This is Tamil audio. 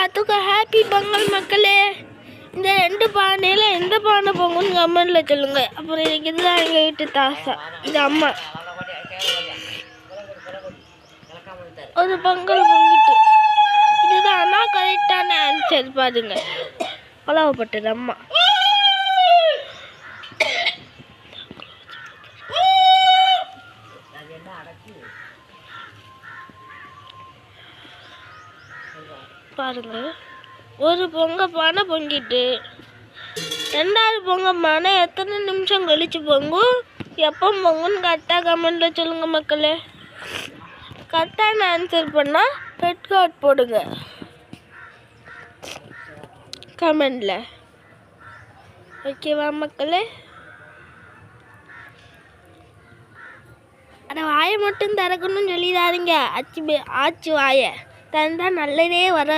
எல்லாத்துக்கும் ஹாப்பி பொங்கல் மக்களே. இந்த 2 பானையில் எந்த பானை பொங்கல்னு கமெண்ட்ல சொல்லுங்க. அப்புறம் எனக்கு இதுதான் எங்கள் வீட்டு தாசா, இது அம்மா. ஒரு பொங்கல் பொங்கிட்டு இதுதான் அண்ணா கரெக்டான ஆன்சர் பாருங்க. கொலவப்பட்டது அம்மா. பாருங்க, ஒரு பொங்க பானை பொங்கிட்டு, 2வது பொங்க பானை எத்தனை நிமிஷம் கழிச்சு பொங்கும், எப்போ பொங்குன்னு கரெக்டாக கமெண்ட்ல சொல்லுங்க மக்களே. கரெக்டான ஆன்சர் பண்ணால் ரெட் கார்டு போடுங்க கமெண்ட்ல. ஓகேவா மக்களே? அந்த வாயை மட்டும் திறக்கணும்னு சொல்லிடாதீங்க. ஆச்சு வாயை திறந்தா நல்லதே வராது.